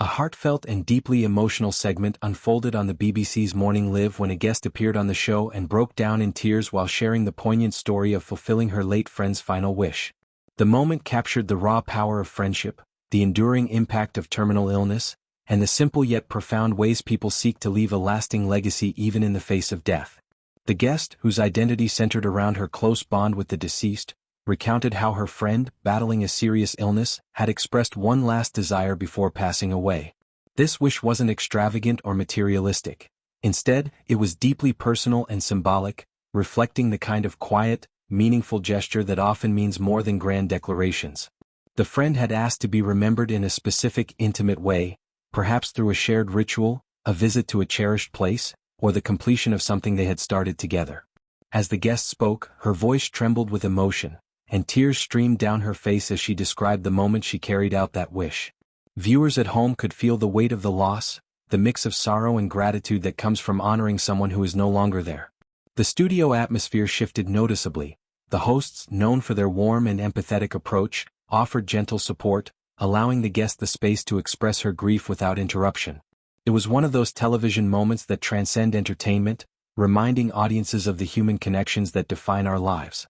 A heartfelt and deeply emotional segment unfolded on the BBC's Morning Live when a guest appeared on the show and broke down in tears while sharing the poignant story of fulfilling her late friend's final wish. The moment captured the raw power of friendship, the enduring impact of terminal illness, and the simple yet profound ways people seek to leave a lasting legacy even in the face of death. The guest, whose identity centered around her close bond with the deceased, recounted how her friend, battling a serious illness, had expressed one last desire before passing away. This wish wasn't extravagant or materialistic. Instead, it was deeply personal and symbolic, reflecting the kind of quiet, meaningful gesture that often means more than grand declarations. The friend had asked to be remembered in a specific, intimate way, perhaps through a shared ritual, a visit to a cherished place, or the completion of something they had started together. As the guest spoke, her voice trembled with emotion, and tears streamed down her face as she described the moment she carried out that wish. Viewers at home could feel the weight of the loss, the mix of sorrow and gratitude that comes from honoring someone who is no longer there. The studio atmosphere shifted noticeably. The hosts, known for their warm and empathetic approach, offered gentle support, allowing the guest the space to express her grief without interruption. It was one of those television moments that transcend entertainment, reminding audiences of the human connections that define our lives.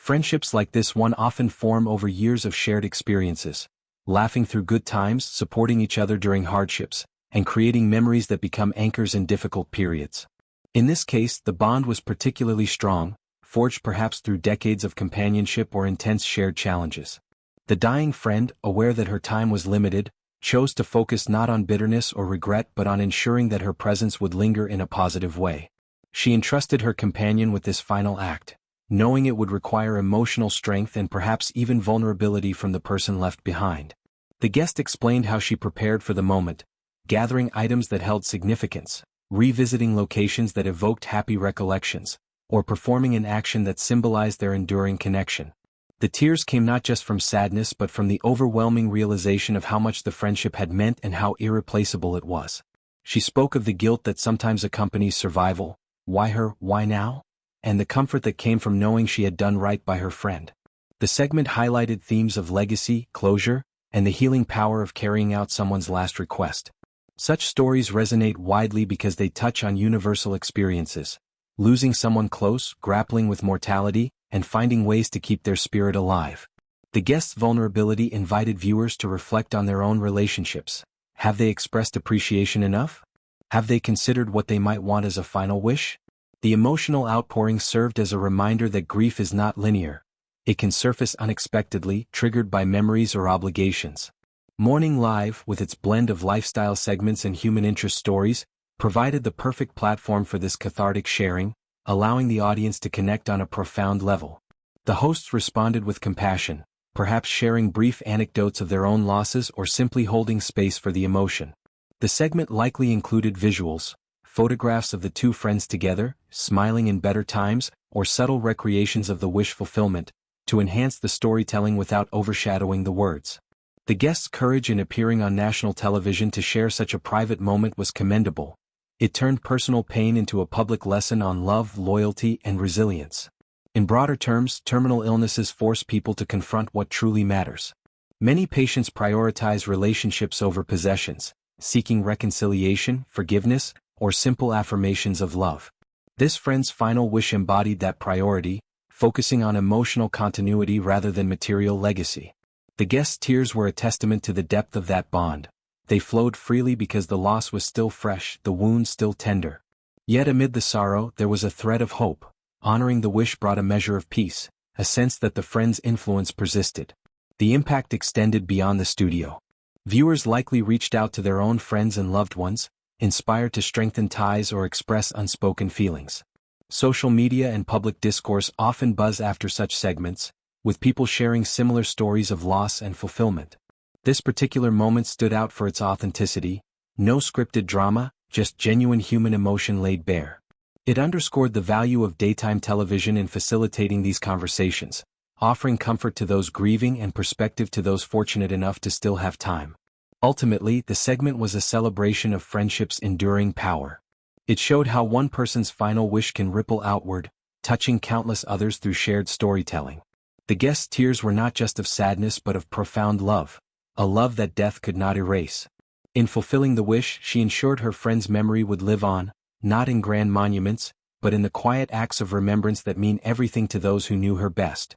Friendships like this one often form over years of shared experiences, laughing through good times, supporting each other during hardships, and creating memories that become anchors in difficult periods. In this case, the bond was particularly strong, forged perhaps through decades of companionship or intense shared challenges. The dying friend, aware that her time was limited, chose to focus not on bitterness or regret but on ensuring that her presence would linger in a positive way. She entrusted her companion with this final act, knowing it would require emotional strength and perhaps even vulnerability from the person left behind. The guest explained how she prepared for the moment, gathering items that held significance, revisiting locations that evoked happy recollections, or performing an action that symbolized their enduring connection. The tears came not just from sadness but from the overwhelming realization of how much the friendship had meant and how irreplaceable it was. She spoke of the guilt that sometimes accompanies survival, why her, why now? And the comfort that came from knowing she had done right by her friend. The segment highlighted themes of legacy, closure, and the healing power of carrying out someone's last request. Such stories resonate widely because they touch on universal experiences, losing someone close, grappling with mortality, and finding ways to keep their spirit alive. The guest's vulnerability invited viewers to reflect on their own relationships. Have they expressed appreciation enough? Have they considered what they might want as a final wish? The emotional outpouring served as a reminder that grief is not linear. It can surface unexpectedly, triggered by memories or obligations. Morning Live, with its blend of lifestyle segments and human interest stories, provided the perfect platform for this cathartic sharing, allowing the audience to connect on a profound level. The hosts responded with compassion, perhaps sharing brief anecdotes of their own losses or simply holding space for the emotion. The segment likely included visuals, photographs of the two friends together, smiling in better times, or subtle recreations of the wish fulfillment, to enhance the storytelling without overshadowing the words. The guest's courage in appearing on national television to share such a private moment was commendable. It turned personal pain into a public lesson on love, loyalty, and resilience. In broader terms, terminal illnesses force people to confront what truly matters. Many patients prioritize relationships over possessions, seeking reconciliation, forgiveness, or simple affirmations of love. This friend's final wish embodied that priority, focusing on emotional continuity rather than material legacy. The guest's tears were a testament to the depth of that bond. They flowed freely because the loss was still fresh, the wound still tender. Yet amid the sorrow, there was a thread of hope. Honoring the wish brought a measure of peace, a sense that the friend's influence persisted. The impact extended beyond the studio. Viewers likely reached out to their own friends and loved ones, inspired to strengthen ties or express unspoken feelings. Social media and public discourse often buzz after such segments, with people sharing similar stories of loss and fulfillment. This particular moment stood out for its authenticity, no scripted drama, just genuine human emotion laid bare. It underscored the value of daytime television in facilitating these conversations, offering comfort to those grieving and perspective to those fortunate enough to still have time. Ultimately, the segment was a celebration of friendship's enduring power. It showed how one person's final wish can ripple outward, touching countless others through shared storytelling. The guests' tears were not just of sadness but of profound love, a love that death could not erase. In fulfilling the wish, she ensured her friend's memory would live on, not in grand monuments, but in the quiet acts of remembrance that mean everything to those who knew her best.